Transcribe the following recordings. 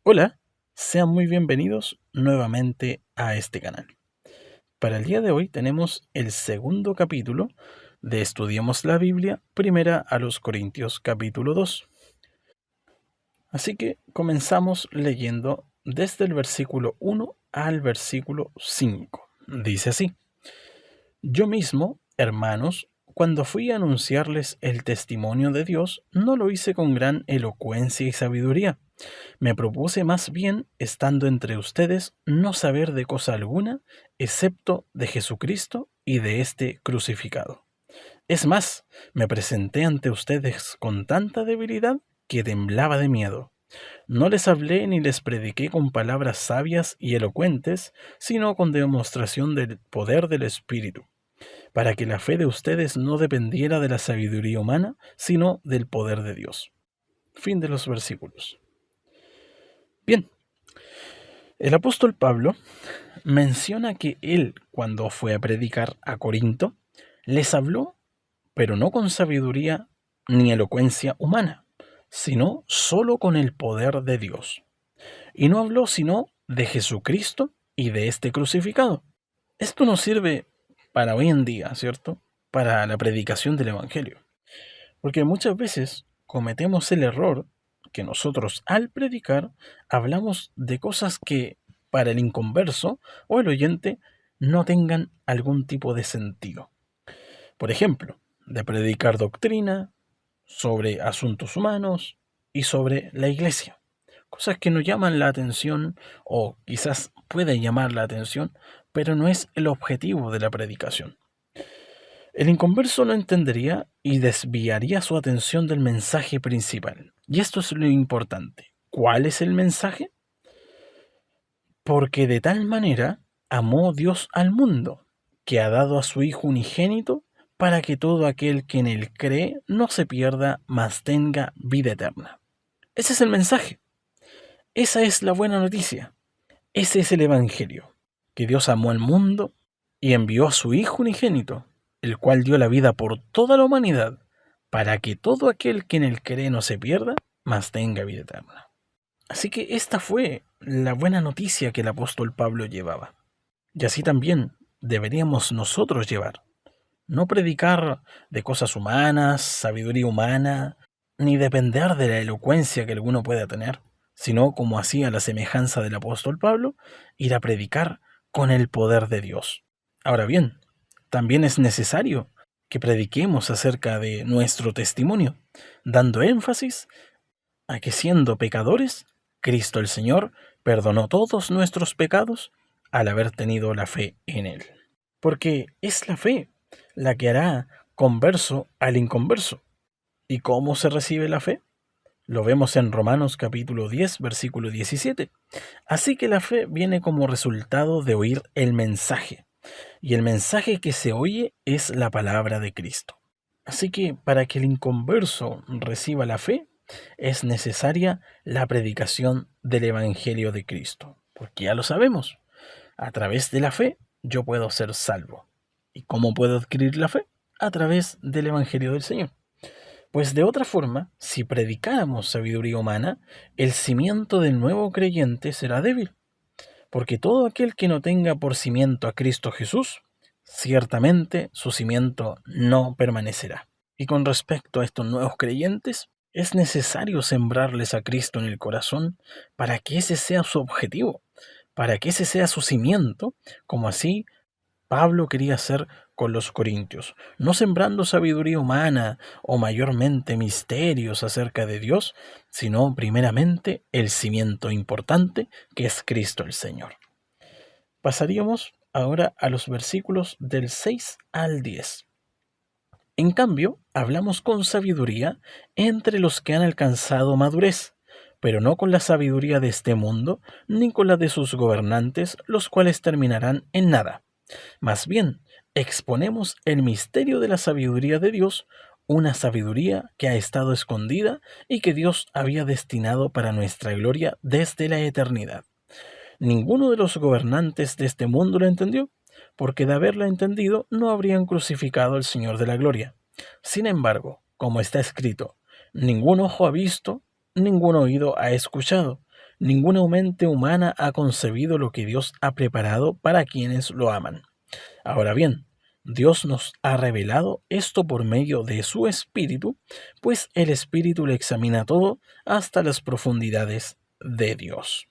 Hola, sean muy bienvenidos nuevamente a este canal. Para el día de hoy tenemos el segundo capítulo de Estudiemos la Biblia, primera a los Corintios capítulo 2. Así que comenzamos leyendo desde el versículo 1 al versículo 5. Dice así: Yo mismo, hermanos, cuando fui a anunciarles el testimonio de Dios, no lo hice con gran elocuencia y sabiduría. Me propuse más bien, estando entre ustedes, no saber de cosa alguna, excepto de Jesucristo y de este crucificado. Es más, me presenté ante ustedes con tanta debilidad que temblaba de miedo. No les hablé ni les prediqué con palabras sabias y elocuentes, sino con demostración del poder del Espíritu, para que la fe de ustedes no dependiera de la sabiduría humana, sino del poder de Dios. Fin de los versículos. Bien, el apóstol Pablo menciona que él, cuando fue a predicar a Corinto, les habló, pero no con sabiduría ni elocuencia humana, sino solo con el poder de Dios. Y no habló sino de Jesucristo y de este crucificado. Esto nos sirve para hoy en día, ¿cierto? Para la predicación del Evangelio. Porque muchas veces cometemos el error que nosotros al predicar hablamos de cosas que para el inconverso o el oyente no tengan algún tipo de sentido. Por ejemplo, de predicar doctrina sobre asuntos humanos y sobre la iglesia. Cosas que nos llaman la atención o quizás pueden llamar la atención, pero no es el objetivo de la predicación. El inconverso no entendería y desviaría su atención del mensaje principal. Y esto es lo importante. ¿Cuál es el mensaje? Porque de tal manera amó Dios al mundo, que ha dado a su Hijo unigénito, para que todo aquel que en él cree no se pierda, mas tenga vida eterna. Ese es el mensaje. Esa es la buena noticia. Ese es el Evangelio. Que Dios amó al mundo y envió a su Hijo unigénito, el cual dio la vida por toda la humanidad, para que todo aquel que en él cree no se pierda, mas tenga vida eterna. Así que esta fue la buena noticia que el apóstol Pablo llevaba. Y así también deberíamos nosotros llevar. No predicar de cosas humanas, sabiduría humana, ni depender de la elocuencia que alguno pueda tener, sino, como hacía la semejanza del apóstol Pablo, ir a predicar con el poder de Dios. Ahora bien, también es necesario que prediquemos acerca de nuestro testimonio, dando énfasis a que siendo pecadores, Cristo el Señor perdonó todos nuestros pecados al haber tenido la fe en Él. Porque es la fe la que hará converso al inconverso. ¿Y cómo se recibe la fe? Lo vemos en Romanos capítulo 10, versículo 17. Así que la fe viene como resultado de oír el mensaje, y el mensaje que se oye es la palabra de Cristo. Así que para que el inconverso reciba la fe, es necesaria la predicación del Evangelio de Cristo, porque ya lo sabemos, a través de la fe yo puedo ser salvo. ¿Y cómo puedo adquirir la fe? A través del Evangelio del Señor. Pues de otra forma, si predicáramos sabiduría humana, el cimiento del nuevo creyente será débil, porque todo aquel que no tenga por cimiento a Cristo Jesús, ciertamente su cimiento no permanecerá. Y con respecto a estos nuevos creyentes, es necesario sembrarles a Cristo en el corazón para que ese sea su objetivo, para que ese sea su cimiento, como así Pablo quería hacer con los corintios, no sembrando sabiduría humana o mayormente misterios acerca de Dios, sino primeramente el cimiento importante que es Cristo el Señor. Pasaríamos ahora a los versículos del 6 al 10. En cambio, hablamos con sabiduría entre los que han alcanzado madurez, pero no con la sabiduría de este mundo, ni con la de sus gobernantes, los cuales terminarán en nada. Más bien, exponemos el misterio de la sabiduría de Dios, una sabiduría que ha estado escondida y que Dios había destinado para nuestra gloria desde la eternidad. Ninguno de los gobernantes de este mundo lo entendió, porque de haberla entendido no habrían crucificado al Señor de la gloria. Sin embargo, como está escrito, ningún ojo ha visto, ningún oído ha escuchado, Ninguna mente humana ha concebido lo que Dios ha preparado para quienes lo aman. Ahora bien, Dios nos ha revelado esto por medio de su Espíritu, pues el Espíritu lo examina todo hasta las profundidades de Dios.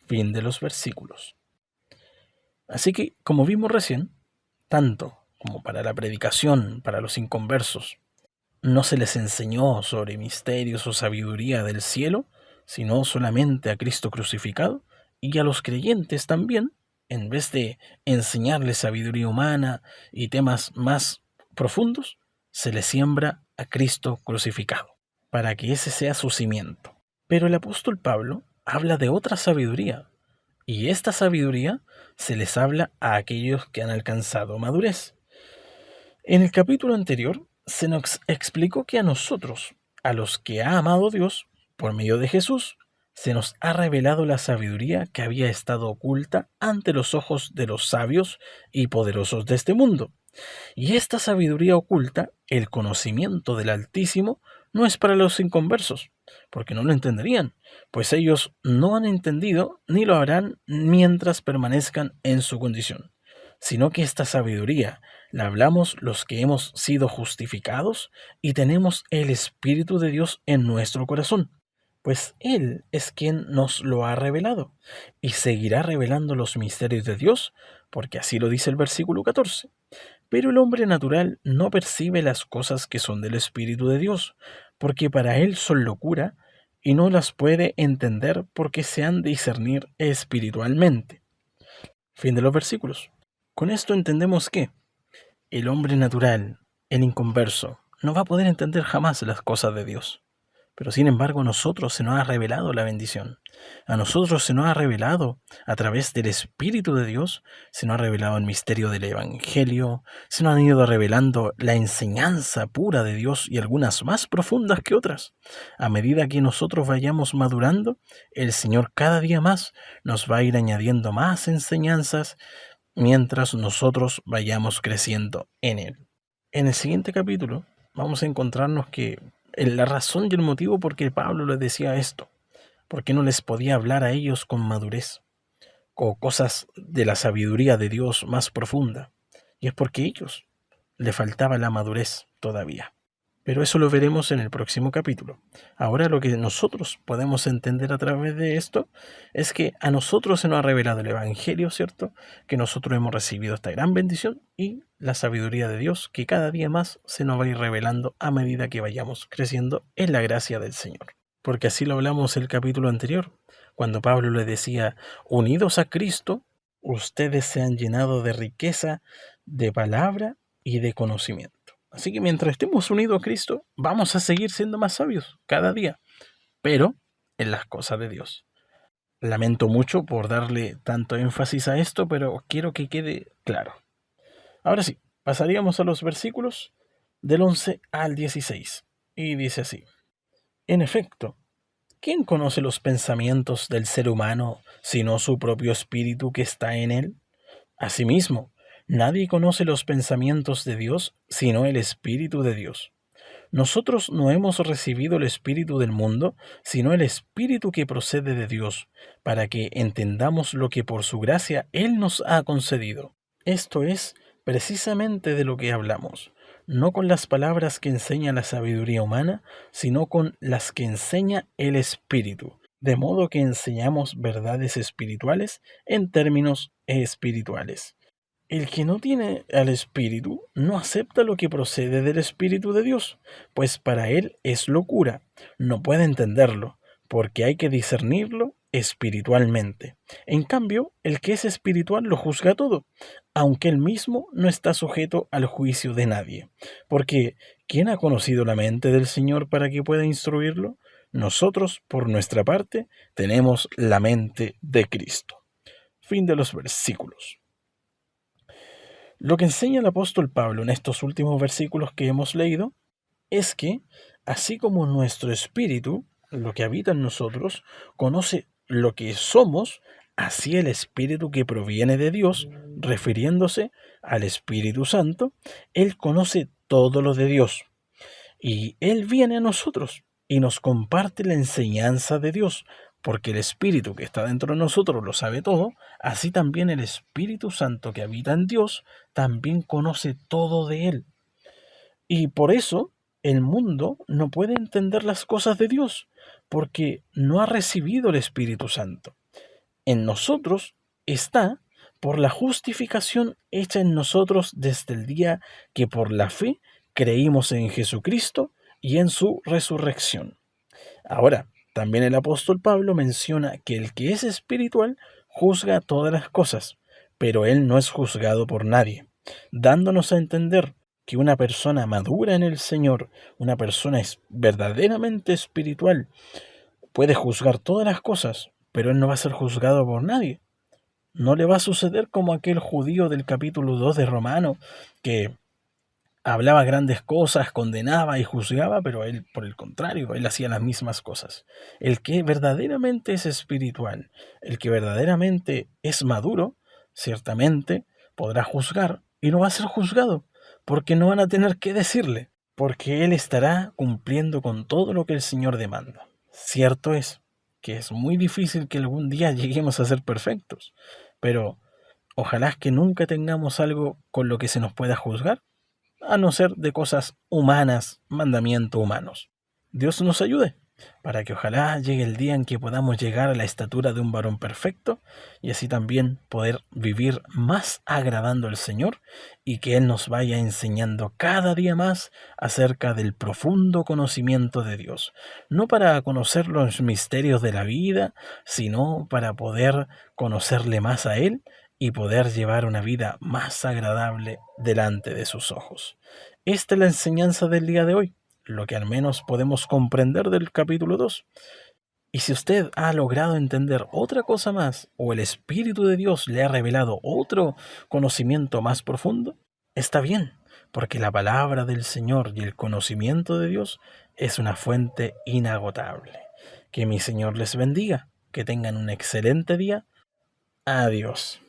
Fin de los versículos. Así que, como vimos recién, tanto como para la predicación, para los inconversos, no se les enseñó sobre misterios o sabiduría del cielo, sino solamente a Cristo crucificado, y a los creyentes también, en vez de enseñarles sabiduría humana y temas más profundos, se les siembra a Cristo crucificado, para que ese sea su cimiento. Pero el apóstol Pablo habla de otra sabiduría, y esta sabiduría se les habla a aquellos que han alcanzado madurez. En el capítulo anterior se nos explicó que a nosotros, a los que ha amado Dios, por medio de Jesús, se nos ha revelado la sabiduría que había estado oculta ante los ojos de los sabios y poderosos de este mundo. Y esta sabiduría oculta, el conocimiento del Altísimo, no es para los inconversos, porque no lo entenderían, pues ellos no han entendido ni lo harán mientras permanezcan en su condición, sino que esta sabiduría la hablamos los que hemos sido justificados y tenemos el Espíritu de Dios en nuestro corazón, pues Él es quien nos lo ha revelado y seguirá revelando los misterios de Dios, porque así lo dice el versículo 14. Pero el hombre natural no percibe las cosas que son del Espíritu de Dios, porque para él son locura, y no las puede entender porque se han de discernir espiritualmente. Fin de los versículos. Con esto entendemos que el hombre natural, el inconverso, no va a poder entender jamás las cosas de Dios. Pero sin embargo a nosotros se nos ha revelado la bendición. A nosotros se nos ha revelado a través del Espíritu de Dios, se nos ha revelado el misterio del Evangelio, se nos han ido revelando la enseñanza pura de Dios y algunas más profundas que otras. A medida que nosotros vayamos madurando, el Señor cada día más nos va a ir añadiendo más enseñanzas mientras nosotros vayamos creciendo en Él. En el siguiente capítulo vamos a encontrarnos que la razón y el motivo por qué Pablo les decía esto, porque no les podía hablar a ellos con madurez, o cosas de la sabiduría de Dios más profunda, y es porque a ellos le faltaba la madurez todavía. Pero eso lo veremos en el próximo capítulo. Ahora lo que nosotros podemos entender a través de esto es que a nosotros se nos ha revelado el Evangelio, ¿cierto? Que nosotros hemos recibido esta gran bendición y la sabiduría de Dios que cada día más se nos va a ir revelando a medida que vayamos creciendo en la gracia del Señor. Porque así lo hablamos en el capítulo anterior, cuando Pablo le decía, unidos a Cristo, ustedes se han llenado de riqueza, de palabra y de conocimiento. Así que mientras estemos unidos a Cristo, vamos a seguir siendo más sabios cada día, pero en las cosas de Dios. Lamento mucho por darle tanto énfasis a esto, pero quiero que quede claro. Ahora sí, pasaríamos a los versículos del 11 al 16. Y dice así: En efecto, ¿quién conoce los pensamientos del ser humano sino su propio espíritu que está en él? Asimismo, nadie conoce los pensamientos de Dios sino el Espíritu de Dios. Nosotros no hemos recibido el Espíritu del mundo, sino el Espíritu que procede de Dios, para que entendamos lo que por su gracia Él nos ha concedido. Esto es precisamente de lo que hablamos, no con las palabras que enseña la sabiduría humana, sino con las que enseña el Espíritu, de modo que enseñamos verdades espirituales en términos espirituales. El que no tiene al Espíritu no acepta lo que procede del Espíritu de Dios, pues para él es locura, no puede entenderlo, porque hay que discernirlo espiritualmente. En cambio, el que es espiritual lo juzga todo, aunque él mismo no está sujeto al juicio de nadie. Porque, ¿quién ha conocido la mente del Señor para que pueda instruirlo? Nosotros, por nuestra parte, tenemos la mente de Cristo. Fin de los versículos. Lo que enseña el apóstol Pablo en estos últimos versículos que hemos leído es que, así como nuestro espíritu, lo que habita en nosotros, conoce lo que somos, así el espíritu que proviene de Dios, refiriéndose al Espíritu Santo, Él conoce todo lo de Dios. Y Él viene a nosotros y nos comparte la enseñanza de Dios, porque el Espíritu que está dentro de nosotros lo sabe todo, así también el Espíritu Santo que habita en Dios también conoce todo de Él. Y por eso el mundo no puede entender las cosas de Dios, porque no ha recibido el Espíritu Santo. En nosotros está por la justificación hecha en nosotros desde el día que por la fe creímos en Jesucristo y en su resurrección. Ahora, también el apóstol Pablo menciona que el que es espiritual juzga todas las cosas, pero él no es juzgado por nadie, dándonos a entender que una persona madura en el Señor, una persona es verdaderamente espiritual, puede juzgar todas las cosas, pero él no va a ser juzgado por nadie. No le va a suceder como aquel judío del capítulo 2 de Romano, que hablaba grandes cosas, condenaba y juzgaba, pero él, por el contrario, él hacía las mismas cosas. El que verdaderamente es espiritual, el que verdaderamente es maduro, ciertamente podrá juzgar y no va a ser juzgado, porque no van a tener que decirle, porque él estará cumpliendo con todo lo que el Señor demanda. Cierto es que es muy difícil que algún día lleguemos a ser perfectos, pero ojalá que nunca tengamos algo con lo que se nos pueda juzgar, a no ser de cosas humanas, mandamientos humanos. Dios nos ayude para que ojalá llegue el día en que podamos llegar a la estatura de un varón perfecto y así también poder vivir más agradando al Señor y que Él nos vaya enseñando cada día más acerca del profundo conocimiento de Dios, no para conocer los misterios de la vida, sino para poder conocerle más a Él y poder llevar una vida más agradable delante de sus ojos. Esta es la enseñanza del día de hoy, lo que al menos podemos comprender del capítulo 2. Y si usted ha logrado entender otra cosa más, o el Espíritu de Dios le ha revelado otro conocimiento más profundo, está bien, porque la palabra del Señor y el conocimiento de Dios es una fuente inagotable. Que mi Señor les bendiga, que tengan un excelente día. Adiós.